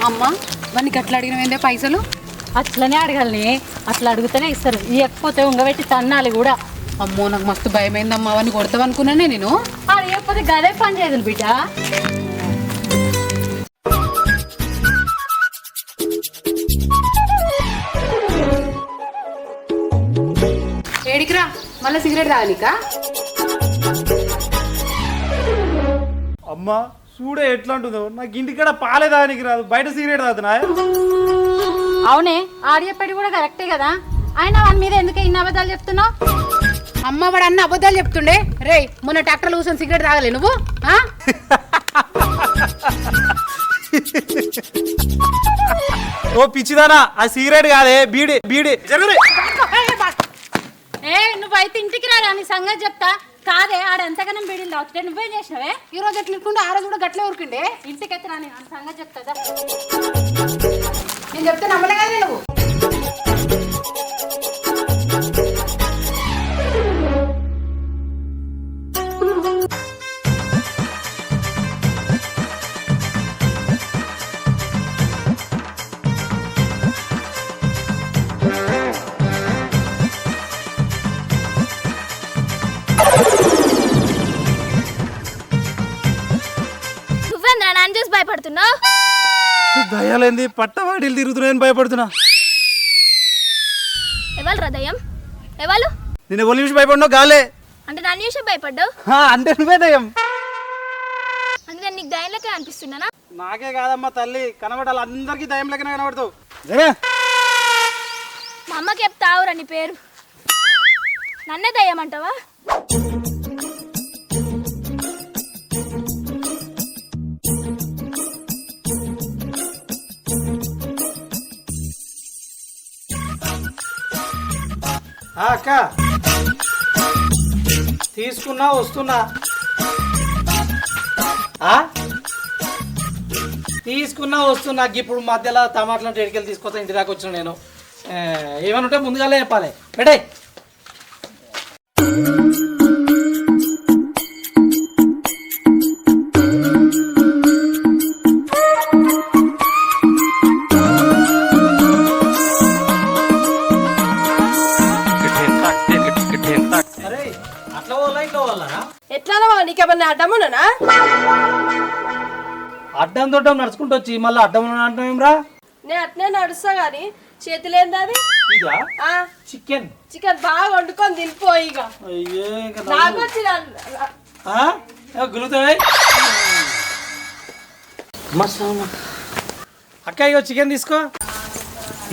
అమ్మ వానికి అట్లా అడిగినవేందే పైసలు? అట్లనే అడగాలని, అట్లా అడిగితేనే ఇస్తారు. ఇవ్వకపోతే ఉంగబెట్టి తన్నాలి కూడా. అమ్మో నాకు మస్తు భయమైందమ్మా, అవన్నీ కొడతావనుకున్నానే నేను. అది ఇవ్వకపోతే గదే పని చేయదు బిడ్డ. ఏడికిరా మళ్ళీ సిగరెట్ తాగనికా? అమ్మా చూడే ఎట్లా ఉంటుందో, నాకు ఇంటికాడ పాలే తాగనికి రాదు, బయట సిగరెట్ తాగుతున్నా. అవునే, ఆడియప్పటి కూడా కరెక్టే కదా. ఆయన వాని మీద ఎందుకు ఇన్ని అబద్ధాలు చెప్తున్నావు? అమ్మ వాడు అన్న అబద్ధాలు చెప్తుండే. రే మొన్న ట్రాక్టర్లో కూర్చొని సిగరెట్ తాగలే నువ్వు? ఓ పిచ్చిదానా, ఆ సిగరెట్ కాదే బీడి బీడి. జరగలే ఏ నువ్వైతే ఇంటికి రారా, నీ సంగతి చెప్తా. కాదే ఆడ ఎంతగానం బీడీలు తాగుతుంటే నువ్వేం చేసినావే? ఈ రోజు ఎట్లా ఇట్లుండే ఆ రోజు కూడా గట్లే ఊరుకుండే. ఇంటికైతే రాని సంగతి చెప్తా. నేను చెప్తే నమ్మలే కానీ నువ్వు. నువ్వేంద్రా నన్ను చూసి భయపడుతున్నావు? దయాలేంది పట్టవాడీలు తిరుగుతున్నాయని భయపడుతున్నా. ఎవరు హృదయం? ఎవరు? నేను ఎవరి నిమిషం భయపడినా గాలే. అంటే నన్ను చూసి భయపడ్డావు? అంటే నువ్వే దయ్యం. అంటే నేను నీకు దయ్యంలోకే అనిపిస్తున్నానా? నాకే కాదమ్మా తల్లి, కనబడాలి అందరికీ దయ్యం లెక్కన కనబడతావు. మా అమ్మకి చెప్తావురా నీ పేరు. నన్నే దయ్యం అంటావా? అక్క తీసుకున్నా వస్తున్నా. తీసుకున్నా వస్తున్నా. ఇప్పుడు మధ్యలో టమాటాలు ఎడికెళ్ళి తీసుకొస్తా, ఇంటి దాకా వచ్చిన నేను. ఏమనుంటే ముందుగానే చెప్పాలి. పెట్టే ఎట్లా నీకేమన్నా అడ్డమునా? అడ్డం దొడ్డం నడుచుకుంటూ వచ్చి మళ్ళీ అడ్డం అంటాం. నేను అట్నే నడుస్తా గాని చేతులేంది అది? చికెన్ చికెన్ బాగా వండుకొని తినిపోయి. ఇక నాకు వచ్చిన గులుతాయి. అక్క ఇగో చికెన్ తీసుకో.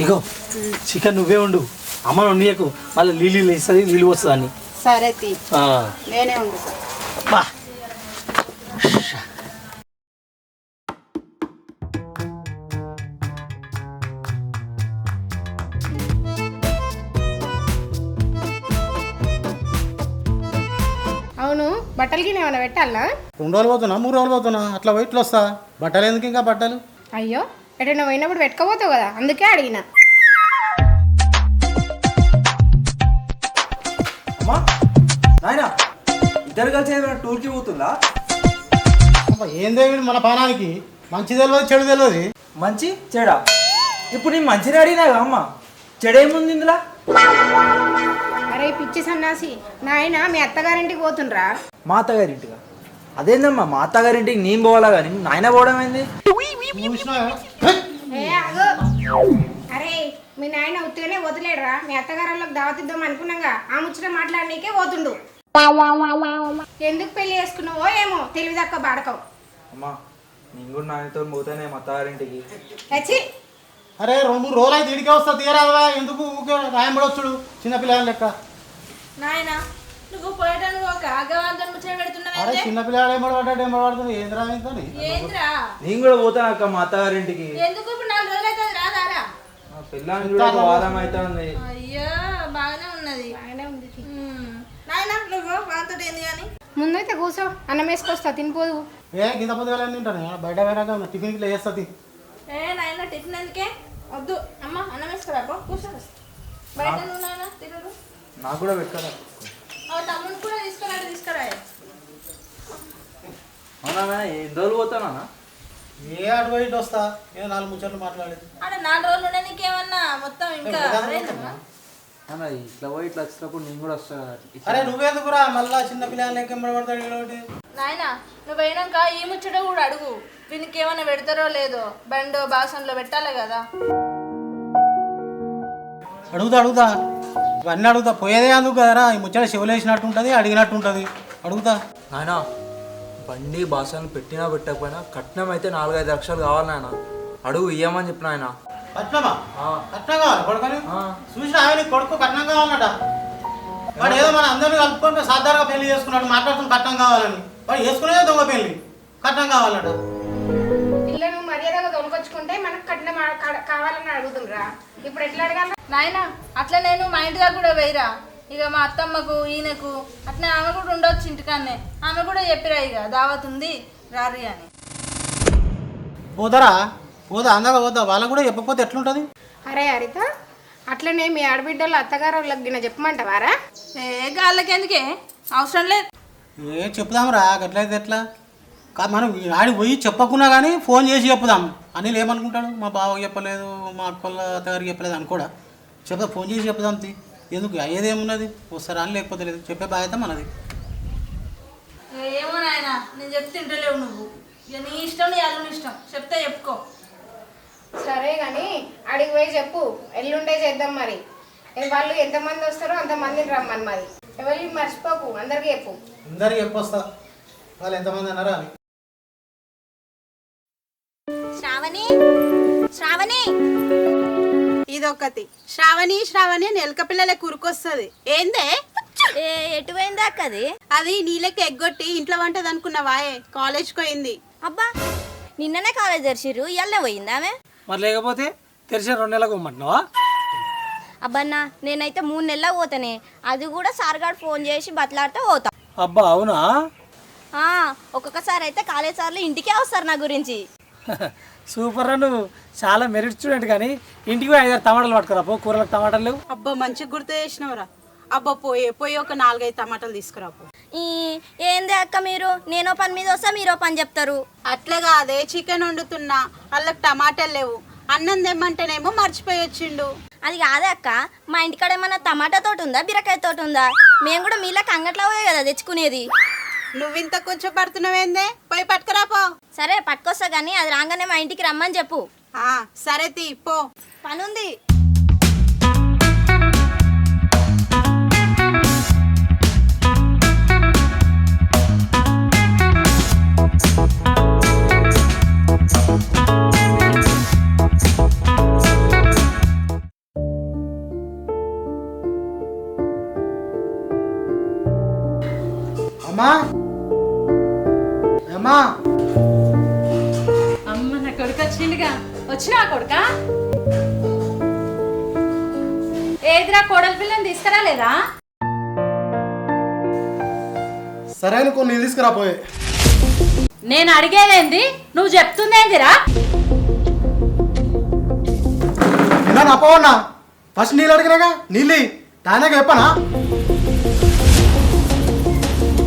ఇగో చికెన్ నువ్వే ఉండు, అమ్మ వండియకు. మళ్ళీ నీళ్ళు ఇస్తుంది, నీళ్ళు వస్తుంది అని. సరే నేనే ఉండు. బా అవును, బట్టలకి ఏమైనా పెట్టాలనా? 2 రోజులు పోతున్నా, 3 రోజులు పోతున్నా, అట్లా వైట్లు వస్తా. బట్టలు ఎందుకు ఇంకా బట్టలు? అయ్యో ఎటైనా పోయినప్పుడు పెట్టుకోపోతావు కదా, అందుకే అడిగిన. అమ్మా నాయనా, ఇద్దరు కలిసి టూర్కి పోతుందా? ఏందే మన పానానికి మంచి తెలియదు చెడు తెలియదు. మంచి చెడా? ఇప్పుడు నేను మంచిని అడిగినాగా అమ్మ, చెడేముంది ఇందులో? అరే పిచ్చి సన్నాసి, నాయన మీ అత్తగారింటికి పోతుండ్రా? మా అత్తగారింటిగా? అదేందమ్మా మా అత్తగారింటికి నేను పోవాలా కానీ నాయన పోవడం ఏంది? అరే మీ నాయన ఉత్తిగానే వదిలేడరా, మీ అత్తగారులకు దావతిద్దాం అనుకున్నాగా, ఆ ముచ్చట మాట్లాడనీకే పోతుండు. ఎందుకు పెళ్లి చేసుకున్నావో ఏమో, తెలివి తక్కువ బాడకం. అమ్మా నేను కూడా నాయనతో పోతానే మా అత్తగారింటికి. అరే 2 రోజులు అయితే ఇడికే వస్తా, తీరాదా? ఎందుకు ఊకే రాయంబడొచ్చుడు చిన్నపిల్లల లెక్క? నాయన నువ్వు పోయడానికి ఒక ఆగవాంతం ముచ్చట పెడుతున్నావు. అరే చిన్నపిల్లలు ఏమడబడ్డాడు, ఏమడబడుతుంది ఏంద్రా ఇంతని? ఏంద్రా? నేను కూడా పోతాను అక్క మా అత్తగారింటికి. ఎందుకు? ఇప్పుడు 4 రోజులు అవుతుంది రాదారా? పిల్లని కూడా వారం అవుతుంది. అయ్యో బాగానే ఉన్నది. నాయన నువ్వు వాళ్ళతో ఏంది కానీ ముందైతే కూర్చో, అన్నం వేసుకొస్తా, తినిపోదు. గింత పొద్దుగా తింటాను, బయట పోయినాక టిఫిన్ ఇట్లా చేస్తా. నాయన టిఫిన్ ఎందుకే వద్దు. అమ్మ అన్నం వేసుకురా, కూర్చో. బయట నువ్వు నాయన తినరు. నాకు కూడా పెట్టుకోరా. తమ్ముడు కూడా తీసుకురా. అవునా ఎన్ని రోజులు పోతానా? ఏ అటు ఇటు వస్తా ఏ 4 ముచ్చట్లు మాట్లాడేది. ఆడ 4 రోజులు ఉండే నీకేమన్నా మొత్తం ఇంకా అదేనమ్మా? అన్న ఇట్లా పోయి ఇట్లా వచ్చినప్పుడు నేను కూడా వస్తా. అరే నువ్వెందుకురా మళ్ళా చిన్న పిల్లలు ఎంబడబడతాడు ఒకటి. నాయనా నువ్వు పోయినాక ఈ ముచ్చట కూడా అడుగు, వీనికి ఏమైనా పెడతారో లేదో, బండో బాసన్లో పెట్టాలి కదా. అడుగుతా ఇవన్నీ అడుగుతా. పోయేదే అందుకు కదరా, ఈ ముచ్చట చెవులేసినట్టు ఉంటుంది, అడిగినట్టు ఉంటుంది. అడుగుతా. నాయన బండి బాసాన్ని పెట్టినా పెట్టకపోయినా కట్నం అయితే 4-5 లక్షలు కావాలి నాయన. అడుగు ఇయ్యమని చెప్పిన ఆయన. కట్నమా? కట్నం కావాలి కొడుకని చూసిన ఆయన కొడుకు కట్నం కావాలన్నట. వాడు ఏదో మన అందరినీ కలుపుకుంటే సాధారణంగా పెళ్లి చేసుకున్నాడు, మాట్లాడుతున్న కట్నం కావాలని. వాడు చేసుకునేదే దొంగ పెళ్లి, కట్నం కావాలన్నట. పిల్లను మర్యాదగా దొనకొచ్చుకుంటే మనకు కట్నం కావాలని అడుగుతుండ్రా. ఇప్పుడు ఎట్లా అడగాల? నాయనా అట్లా నేను మా ఇంటి దగ్గర కూడా వేయరా. ఇక మా అత్తమ్మకు ఈయనకు అట్లా ఆమె కూడా ఉండొచ్చు ఇంటికాన్నే. ఆమె కూడా చెప్పిరా ఇక దావత్ ఉంది రారి అని. పోతారా? పోదా అందాక పోతా. వాళ్ళకు కూడా చెప్పకపోతే ఎట్లుంటుంది? అరే హరిత, అట్లనే మీ ఆడబిడ్డలు అత్తగారు వాళ్ళకి గిన చెప్పమంటావారా? గాళ్ళకి ఎందుకే అవసరం లేదు. చెప్పుదాంరా, అట్లయితే ఎట్లా మనం ఆడికి పోయి చెప్పకున్నా కానీ ఫోన్ చేసి చెప్పుదాం. అనిల్ ఏమనుకుంటాడు, మా బావకి చెప్పలేదు, మా అక్కల అత్తగారికి చెప్పలేదు అని కూడా చెప్తా. ఫోన్ చేసి చెప్పుదాం. ఎందుకు అయ్యేదేమున్నది, వస్తారా అని లేకపోతే లేదు, చెప్పే బాధ్యత మనది. ఏమో నాయన నేను చెప్తే ఇంటలేవు నువ్వు. ఇక నీ ఇష్టం, నీ అల్లుని ఇష్టం, చెప్తే చెప్పుకో. సరే కానీ అడిగి పోయి చెప్పు, ఎల్లుండే చేద్దాం. మరి వాళ్ళు ఎంతమంది వస్తారో అంతమందిని రమ్మని. మరి ఎవరికి మర్చిపోకు, అందరికీ చెప్పు. అందరికి చెప్పొస్తా, వాళ్ళు ఎంతమంది అన్నారా అని. శ్రావణి శ్రావణి ఇదొకటి శ్రావణి శ్రావణి అని ఎలక పిల్లలే కురుకొస్తుంది. ఏందే ఎటు పోయిందా అక్కది? అది నీళ్ళకి ఎగ్గొట్టి ఇంట్లో వంటది అనుకున్నావాయే, కాలేజ్కి పోయింది. అబ్బా నిన్ననే కాలేజ్ తెరిచిర్రు, ఇయ్యాలనే పోయిందా ఆమె? మరి లేకపోతే తెరిచిన 2 నెలలకు పోమంటున్నావా? అబ్బన్నా నేనైతే 3 నెలలకు పోతానే, అది కూడా సార్గాడు ఫోన్ చేసి బతలాడితే పోతా. అబ్బా అవునా? ఒక్కొక్కసారి అయితే కాలేజ్ సార్లు ఇంటికే వస్తారు నా గురించి. సూపర్ రా, నువ్వు చాలా మెరిట్ స్టూడెంట్. కానీ ఇంటికి పోయి 5-6 టమాటాలు పట్టుకురా పో, కూరలకు టమాటాలు లేవు. అబ్బా మంచిగా గుర్తు చేసినవరా. అబ్బా పోయి ఒక 4-5 టమాటాలు తీసుకురాపో. ఏంది అక్క మీరు, నేనో పని మీద వస్తా మీరో పని చెప్తారు. అట్లా కాదే, చికెన్ వండుతున్నా వాళ్ళకి టమాటాలు లేవు, అన్నం తెమ్మంటేనేమో మర్చిపోయి వచ్చిండు. అది కాదే అక్క, మా ఇంటికాడ ఏమన్నా టమాటా తోట ఉందా, బీరకాయ తోట ఉందా? మేము కూడా మీలాకి అంగట్లో పోయే కదా తెచ్చుకునేది. నువ్వింత కొంచెం పడుతున్నావేందే, పోయి పట్టుకురాపో. సరే పట్టుకొస్తా కానీ అది రాగానే మా ఇంటికి రమ్మని చెప్పు. సరే తీ పో, పనుంది. అమ్మా అమ్మా అమ్మ నా కొడుకు వచ్చిండుగా. వచ్చినా కొడుక? ఏదిరా కోడలి పిల్లని తీసుకురాలేదా? సరే అని కొన్ని తీసుకురాపోయే. నేను అడిగేదేంది, నువ్వు చెప్తుందేందిరా? నిన్న అప్పవన్నా ఫస్ట్ నీళ్ళు అడిగినాగా, నీళ్ళు దానాక చెప్పనా?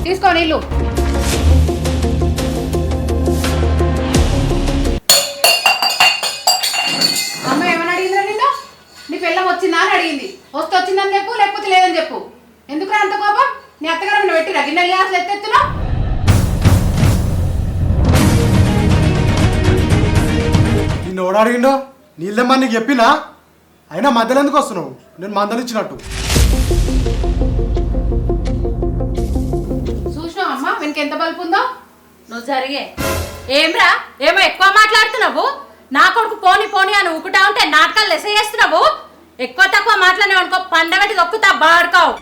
తీసుకో నీళ్ళు. అమ్మ ఏమని అడిగిందా నిన్ను? నీ పిల్లం వచ్చిందా అని అడిగింది. వస్తే వచ్చిందని చెప్పు, లేకపోతే లేదని చెప్పు. ఎందుకు అంత కోపం? నీ అత్తగారు పెట్టిరా గిన్నె గ్లాసులు ఎత్తెత్తున్నా. నిన్ను ఎవడు అడిగిండో? నీళ్ళేమ్మా నీకు చెప్పినా, అయినా మధ్యలో ఎందుకు వస్తున్నావు? నేను మందలు ఇచ్చినట్టు. చూసినావు అమ్మ వెనక ఎంత బల్పు ఉందో? నువ్వు జరిగే ఏమ్రా, ఏమో ఎక్కువ మాట్లాడుతున్నావు. నా కొడుకు పోని పోని అని ఊకుతా ఉంటే నాటకాలు లెస చేస్తున్నావు. ఎక్కువ తక్కువ మాట్లాడినావు అనుకో, పండబెట్టి దొక్కుతా బాడుకావు.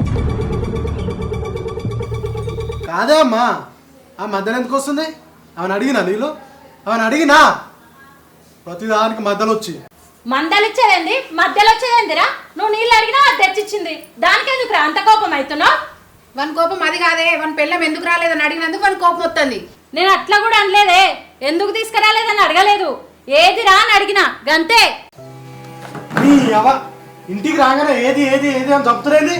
కాదే అమ్మా, ఆ మధ్యలో ఎందుకు వస్తుంది? ఆమెను అడిగినా నీళ్ళు? ఆమెను అడిగినా ప్రతిదానికి మధ్యలో వచ్చి మందలు ఇచ్చేదేంది, మధ్యలో వచ్చేదేందిరా? నువ్వు నీళ్ళు అడిగినా అది తెచ్చిచ్చింది, దానికెందుకురా అంత కోపం అవుతున్నావు? వన్ కోపం అది కాదే, వన్ పిల్లం ఎందుకు రాలేదని అడిగినందుకు వన్ కోపం వస్తుంది. నేను అట్లా కూడా అనలేదే, ఎందుకు తీసుకురాలేదని అడగలేదు. ఏదిరా అని అడిగినా గంతే. ఇంటికి రాగానే ఏది ఏది ఏది అని చెప్తురేంది?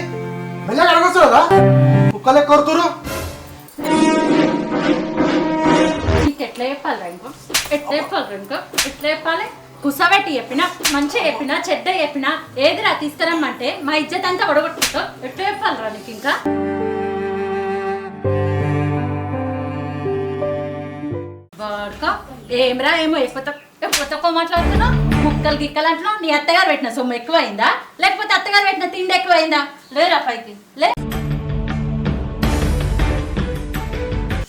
మెల్లగా అడగొచ్చు కదా, కుక్కలు ఎక్కువ నీకు ఎట్లా చెప్పాలిరా? ఇంకో ఎట్లా చెప్పాలి ఇంకా ఎట్లా చెప్పాలి కుసబెట్టి చెప్పినా మంచిగా చెప్పినా చెడ్డ చెప్పినా ఏదిరా తీసుకురమ్మంటే మా ఇజ్జత్ అంతా ఒడగొట్టుకో ఎట్లా చెప్పాలిరా నీకు ఇంకా వాడుకో ఏమిరా ఏమో ఎక్కువ తక్కువ మాట్లాడుతున్నావు ముక్కలు గిక్కలు అంటున్నావు నీ అత్తగారు పెట్టిన సొమ్ము ఎక్కువైందా లేకపోతే అత్తగారు పెట్టిన తిండి ఎక్కువైందా లేరా పైకి లే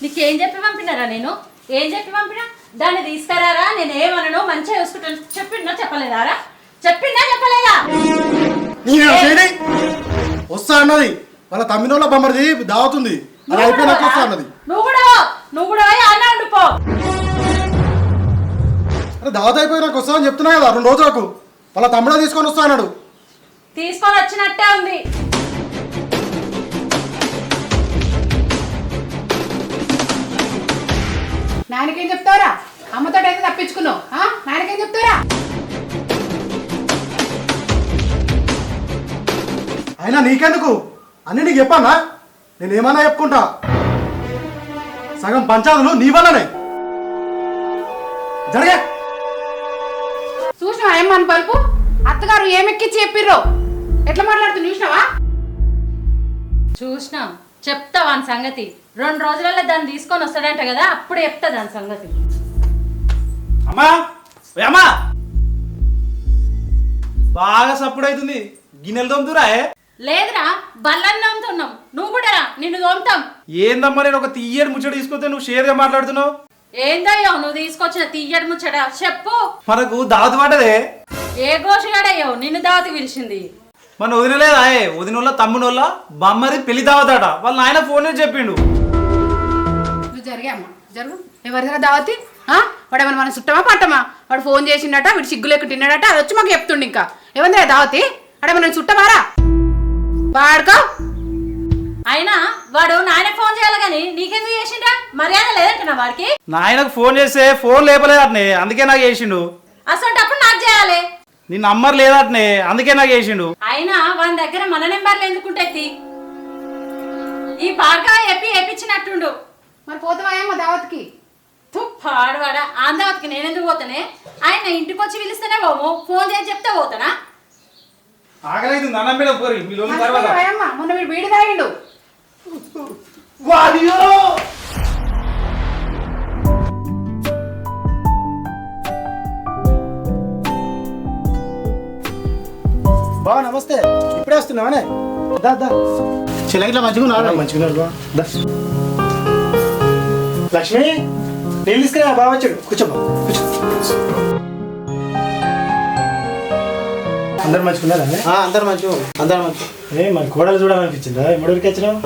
నీకేం చెప్పి పంపినారా నేను ఏం చెప్పి పంపినా దాన్ని తీసుకురారా నేను ఏమనను మంచిగా చూసుకుంటాను చెప్పిందా చెప్పలేదారా చెప్పిందా చెప్పలేదా వస్తా అన్నది వాళ్ళ తమ్మినోళ్ళ బొమ్మది దావుతుంది అది అయిపోయినాక వస్తా అన్నది నువ్వు కూడా అన్న ఉండిపో అరే దావత్ అయిపోయినాక వస్తా అని చెప్తున్నా కదా 2 రోజులకు వాళ్ళ తమ్ముడే తీసుకొని వస్తా అన్నాడు తీసుకొని వచ్చినట్టే ఉంది నాయనకేం చెప్తారా అమ్మతో అయితే తప్పించుకున్నావు నాయనకేం చెప్తారా అయినా నీకెందుకు అన్ని నీకు చెప్పానా నేను ఏమన్నా చెప్పుకుంటా సగం పంచాదులు నీ వల్లనే జరిగే చూసినావా ఏమని పలుపు అత్తగారు ఏమెక్కిచ్చి చెప్పిర్రో ఎట్లా మాట్లాడుతుంది చూసినావా చూసినా చెప్తా వాని సంగతి 2 రోజులలో దాన్ని తీసుకొని వస్తాడంట కదా అప్పుడు చెప్తా దాని సంగతి అమ్మా అమ్మా బాగా సప్పుడు అవుతుంది గిన్నెలు తోముతురా లేదురా బల్లని తోముతున్నాం నువ్వు కూడా రా నిన్ను తోముతాం ఏందమ్మా నేను ఒక తీయడి ముచ్చట తీసుకొస్తే నువ్వు షేర్గా మాట్లాడుతున్నావు ఏందయ్యో నువ్వు తీసుకొచ్చిన తీయడి ముచ్చట చెప్పు మనకు దావత్ పడ్డదే ఏ గోషగాడయ్యో నిన్ను దావతి పిలిచింది మన వదినలేదా వదినోళ్ళ తమ్మునోళ్ళ బొమ్మరి పెళ్లి దావతాట వాళ్ళ నాయన ఫోన్ చేసి చెప్పిండు నువ్వు జరిగే అమ్మ జరుగు ఎవరిదైనా దావతి వాడు ఏమన్నా మనం చుట్టమా పట్టమా వాడు ఫోన్ చేసిండట వీడు సిగ్గులేక తిన్నాడట అది వచ్చి మాకు చెప్తుండు ఇంకా ఏమందా దావతి వాడేమన్నా చుట్టమారా వాడుకో అయినా వాడు నాయనకు ఫోన్ చేయాలి కానీ నీకెందుకు చేసిండ్రా మర్యాద లేదంటున్నా వాడికి నాయనకు ఫోన్ చేస్తే ఫోన్ లేపలేదటనే అందుకే నాకు చేసిండు అసలు నాకు చేయాలి నీ నంబర్ లేదటనే అందుకే నాకు చేసిండు అయినా వాని దగ్గర మన నెంబర్లు ఎందుకుంటే ఈ బాగా ఎప్పించినట్టుండు మరి పోతావా ఏమో దావత్కి పాడవాడా ఆందావతికి నేనెందుకు పోతానే ఆయన ఇంటికి వచ్చి పిలిస్తేనే పోము ఫోన్ చేసి చెప్తే పోతానా ఆగలేదు అన్నం మీద పోరి మీ లోన్ తర్వాత మొన్న వీడు వీడి తాగిండు బా నమస్తే ఇప్పుడే వస్తున్నావానే దా చెల్ల ఇట్లా మంచిగా ఉన్నాడు మంచిగా బా దా లక్ష్మి నీళ్ళు తీసుకురా బాగా వచ్చాడు కూర్చోబా కూర్చో అందరు మంచుకున్నారా అందరు మంచిగా ఏ మన కోడలు చూడాలనిపించిందా ఎమ్మడికి వచ్చినావు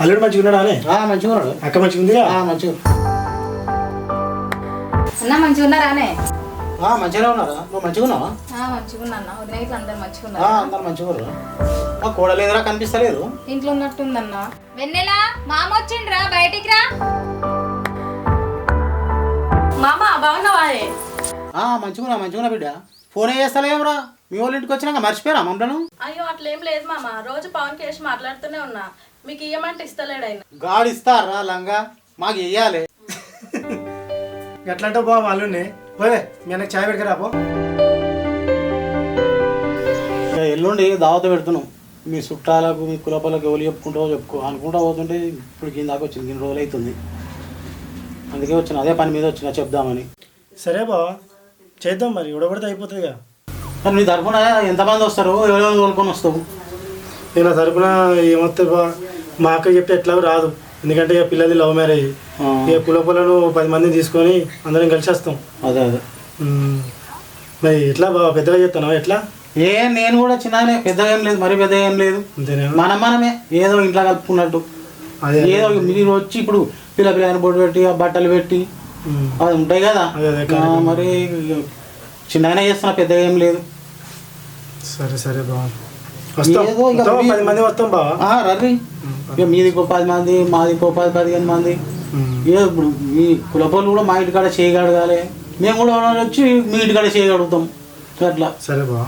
అల్లుడు మంచిగున్నాడా అని మంచిగా ఉన్నాడు అక్క మంచిగుందిగా మంచిగా అన్న మంచిగా ఉన్నారానే మంచిగానే ఉన్నారా నువ్వు మంచిగా ఉన్నావా మంచిగా ఉన్నా వదిన ఇట్లా అందరు మంచిగా అందరు మంచిగా ఉన్నారు మా కోడలు ఎదురా కనిపిస్తలేదు ఇంట్లో ఉన్నట్టుందన్న వెన్నెలా మామ వచ్చిండ్రా బయటికి రా మామ బాగున్నావా మంచిగా బిడ్డ ఫోన్ చేస్తలేమరా మీ వాళ్ళ ఇంటికి వచ్చినాక మర్చిపోయారా మమ్మల్ని అయ్యో అట్లేం లేదు మామ రోజు పవన్ కేసి మాట్లాడుతూనే ఉన్నా మీకు ఇయ్యమంటే ఇస్తలేడు ఆయన గాడి ఇస్తారా లంగా మాకు ఇయ్యాలి ఎట్లా అంటావు బాబు అల్లుడిని పోయే మీ అన్నకి చాయ్ పెట్టుకురా పో ఎల్లుండి దావత పెడుతున్నాం మీ చుట్టాలకు మీ కులపాలకు ఎవరు చెప్పుకుంటూ అనుకుంటా పోతుంటే ఇప్పుడు కిందాక వచ్చింది 2 రోజులు అవుతుంది అందుకే వచ్చిన అదే పని మీద వచ్చిన చెప్దామని సరే బావ చేద్దాం మరి ఉడబడితే అయిపోతుందిగా మరి నీ తరఫున ఎంతమంది వస్తారు ఎవరెవరు తోలుకొని వస్తావు నేను ఆ తరపున ఏమొస్తే బా మా అక్క చెప్తే ఎట్లా రాదు ఎందుకంటే ఇక పిల్లలు లవ్ మ్యారేజ్ ఇక కులపలను 10 మందిని తీసుకొని అందరం కలిసి వస్తాం అదే మరి ఎట్లా బావ పెద్దగా చెప్తాను ఎట్లా నేను కూడా చిన్నగానే పెద్దగా ఏం లేదు మరి పెద్దగా ఏం లేదు అంతేనా మనమే ఏదో ఇంట్లో కలుపుకున్నట్టు అదే ఏదో మీరు వచ్చి ఇప్పుడు పిల్లని బొట్టు పెట్టి ఆ బట్టలు పెట్టి అది ఉంటాయి కదా మరి చిన్నగానే చేస్తున్నా పెద్దగా ఏం లేదు సరే సరే బావ వస్తాం 10 మంది వస్తాం బావ రవి ఇక మీదికో 10 మంది మాదికో 10-15 మంది ఇప్పుడు మీ కులపోళ్ళు కూడా మా ఇంటికాడ చేయగలగాలి మేము కూడా వచ్చి మీ ఇంటికాడ చేయగలుగుతాం అట్లా సరే బావ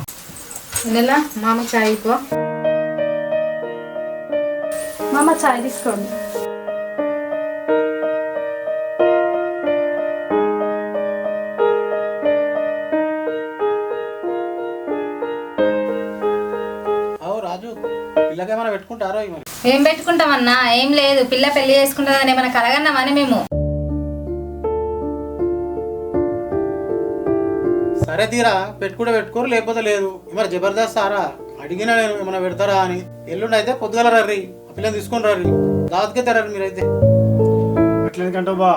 నెల మామ చాయ్ పో మామ చాయ్ తీసుకోండి పిల్లకేమైనా పెట్టుకుంటారో ఇవి మరి. ఏం పెట్టుకుంటామన్నా? ఏం లేదు, పిల్ల పెళ్లి చేసుకుంటుందని ఏమైనా కలగన్నామని మేము. సరే తీరా పెట్టుకుంటే పెట్టుకోరు, లేకపోతే లేదు. మరి జబర్దస్త్ సారా అడిగినా నేను ఏమైనా పెడతారా అని. ఎల్లుండి అయితే పొద్దుగల రర్రి, ఆ పిల్లని తీసుకొని రర్రి, దావత్కే తెరరు మీరైతే. అట్లెందుకంటే బా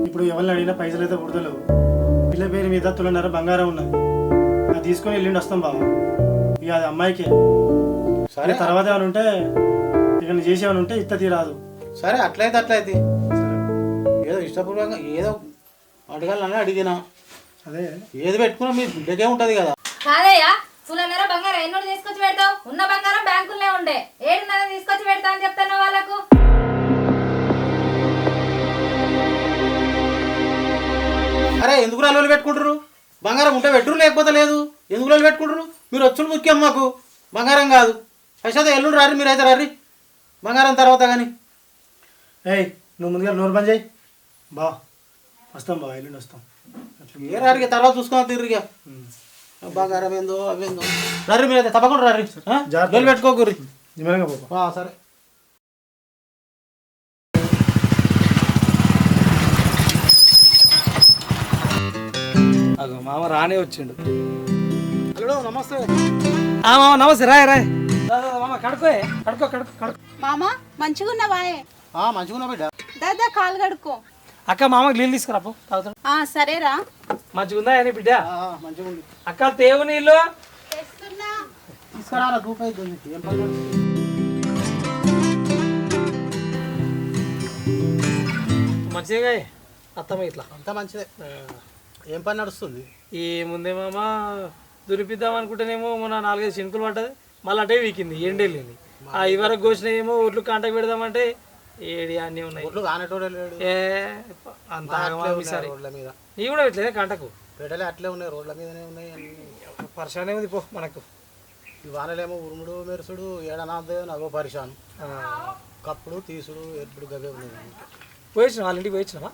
ఇప్పుడు ఎవరిని అడిగినా పైసలు అయితే పుడతలేవు. పిల్ల పేరు మీద 1.5 తులం బంగారం ఉన్నది, అది తీసుకొని ఎల్లుండి వస్తాం బా. ఇక అది అమ్మాయికే. సరే తర్వాత ఏమైనా ఉంటే ఇక చేసి ఏమైనా ఉంటే ఇత్త తీరాదు. సరే అట్లయితే ఏదో ఇష్టపూర్వకంగా ఏదో అడగాలని అడిగినా. అదే ఏది పెట్టుకున్నా మీ బిడ్డకే ఉంటుంది కదా. కాదయ్యా, తులన్నర బంగారం ఎన్నోడు తీసుకొచ్చి పెడతావు? ఉన్న బంగారం బ్యాంకుల్లో ఉండే, 7.5 తీసుకొచ్చి పెడతా అని చెప్తాను వాళ్ళకు. అరే ఎందుకు రాళ్ళు పెట్టుకుంటారు? బంగారం ఉంటే పెట్టురు, లేకపోతే లేదు. ఎందుకు రాళ్ళు పెట్టుకుంటారు? మీరు వచ్చుడు ముఖ్యం మాకు, బంగారం కాదు. పైసా ఎల్లుండి రారి, మీరైతే రారి, బంగారం తర్వాత కానీ. ఏయ్ నువ్వు ముందుగా నోరు బంద్ చేయి బా. వస్తాం బా, ఎల్లుండి వస్తాం. ఏ రారికి తర్వాత చూసుకున్నా తిరిగిగా. బంగారం ఏందో అవేందో రారి, మీరైతే తప్పకుండా రారి. జోలు పెట్టుకోకూరి. నిమ్మలంగా పో. సరే అగో మామ రానే వచ్చిండు. హలో నమస్తే. మామ నమస్తే. రాయ్ రాయ్ మామ, కడుకో కడుకో. మామ మంచిగున్నవాయే? మంచిగా బిడ్డ. దాదా కాలు కడుక్కో. అక్క మామకి నీళ్ళు తీసుకురాపు, తాగుతాడు. సరేరా. మంచిగా ఉందా అని బిడ్డ? మంచిగా ఉంది. అక్క తేవు నీళ్ళు తీసుకురా, దూపు అవుతుంది. ఏం పని? మంచిగా అత్తమ్మ ఇట్లా అంతా మంచిదే. ఏం పని నడుస్తుంది? ఈ ముందే మామ దురిపిద్దాం అనుకుంటేనేమో మొన్న 4-5 చినుకులు పడ్డది, మళ్ళీ అంటే వీకింది, ఎండెళ్ళింది. ఈ వరకు కోసినాయేమో ఒడ్లు కాంటాక్ట్ పెడదామంటే ఏడి అన్నీ ఉన్నాయి. ఒడ్లు కానేటోడే లేడు. ఏ అంత సరే రోడ్ల మీద నీ కూడా పెట్టలేదే కాంటకు? పెట్టలే, అట్లే ఉన్నాయి, రోడ్ల మీదనే ఉన్నాయి. పరిశానే ఉంది పో మనకు. ఈ వానలేమో ఉరుముడు మెరుసుడు, ఏడనాదే నగో పరిశాను. కప్పుడు తీసుడు ఎప్పుడు గవే ఉన్నాయి. పోయించిన వాళ్ళ ఇంటికి పోయించినావా?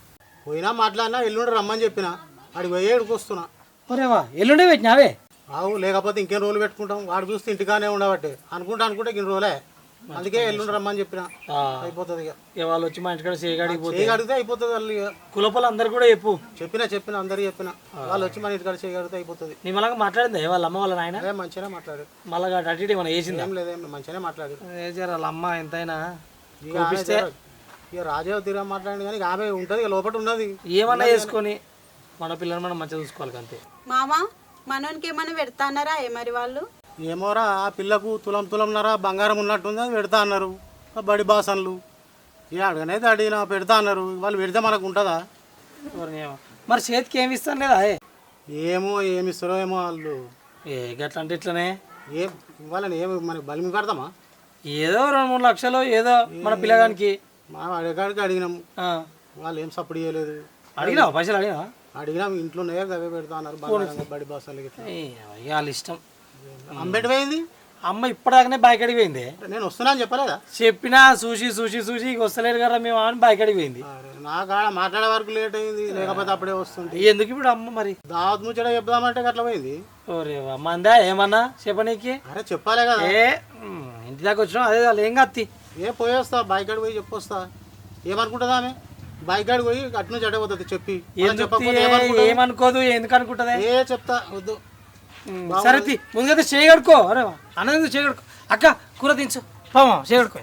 పోయినా మాట్లాడినా ఎల్లుండి రమ్మని చెప్పిన, అడిగి పోయి ఏడుకు వస్తున్నా. ఒరేవా ఎల్లుండే పెట్టినావే? ఆవు లేకపోతే ఇంకేం రోజులు పెట్టుకుంటాం, వాడు చూస్తే ఇంటికానే ఉండబట్టే అనుకుంటే ఇన్ని రోజులే. అందుకే ఎల్లుండి రమ్మని చెప్పిన, అయిపోతుంది. ఇక వాళ్ళు వచ్చి మా ఇంటికాడ చేయగాడికి పోతే అడిగితే అయిపోతుంది. వాళ్ళు కులపలు అందరు కూడా చెప్పు. చెప్పిన అందరు చెప్పిన, వాళ్ళు వచ్చి మన ఇంటికాడ చేయగలిగితే అయిపోతుంది. నీ మళ్ళీ మాట్లాడింది వాళ్ళ అమ్మ వాళ్ళ నాయన? అదే మంచిగానే మాట్లాడు. మళ్ళీ అటు ఏమైనా వేసింది? ఏం లేదేం మంచిగానే మాట్లాడు. వాళ్ళ అమ్మ ఎంతైనా ఇక రాజేవ్ తీరా మాట్లాడింది కానీ ఆమె ఉంటుంది, ఇక లోపల ఉన్నది. ఏమన్నా వేసుకొని మన పిల్లల్ని మనం మంచిగా చూసుకోవాలి అంతే. మామ మనోనికి ఏమైనా పెడతాన్నారా మరి వాళ్ళు? ఏమోరా, ఆ పిల్లకు తులంన్నర బంగారం ఉన్నట్టుంది, అది పెడతా అన్నారు బడి బాసన్లు. ఇక అడగనైతే అడిగినా పెడతా అన్నారు. వాళ్ళు పెడితే మనకు ఉంటుందా? మరి చేతికి ఏమి ఇస్తాను లేదా? ఏమో ఏమి ఇస్తారో ఏమో వాళ్ళు. గట్లా అంటే ఇట్లనే ఏం వాళ్ళని ఏమి మనకి బలిమి కడతామా? ఏదో 2-3 లక్షలు ఏదో మన పిల్లగానికి మనం అడిగాడికి అడిగినాం, వాళ్ళు ఏం సపోర్ట్ చేయలేదు. అడిగినావు పైసలు? అడిగినాం, ఇంట్లో అవే పెడతా అన్నారు బడి బాసన్లు. వాళ్ళ ఇష్టం. అంబెట్టి పోయింది అమ్మ ఇప్పటిదాకానే బైక్ అడిగి పోయింది. నేను వస్తున్నా అని చెప్పలేదా? చెప్పినా చూసి ఇక వస్తలేరు కదా మేము అని బైక్ అడిగి పోయింది. నాకు మాట్లాడే వరకు లేట్ అయింది, లేకపోతే అప్పుడే వస్తుంది. ఎందుకు ఇప్పుడు అమ్మ మరి దావత్ ముచ్చట చెప్దామంటే అట్లా పోయింది. ఓరే మందా ఏమన్నా చెప్పనీకి? అరే చెప్పాలే కదా. ఇంటి దాకా వచ్చినా అదే వాళ్ళు ఏం కత్తి పోయేస్తా, బైక్ అడిగి పోయి చెప్పొస్తా. ఏమనుకుంటుందా ఆమె? బైక్ అడిగి పోయి అటు నుంచి అడగపోతుంది చెప్పి. ఏమనుకోదు, ఎందుకు అనుకుంటుంది? చెప్తా వద్దు. సరే ముందుగా చేయగడుకో. అరే అన్నది చేయగడుకో. అక్క కూర దించు, చేయగడుకో.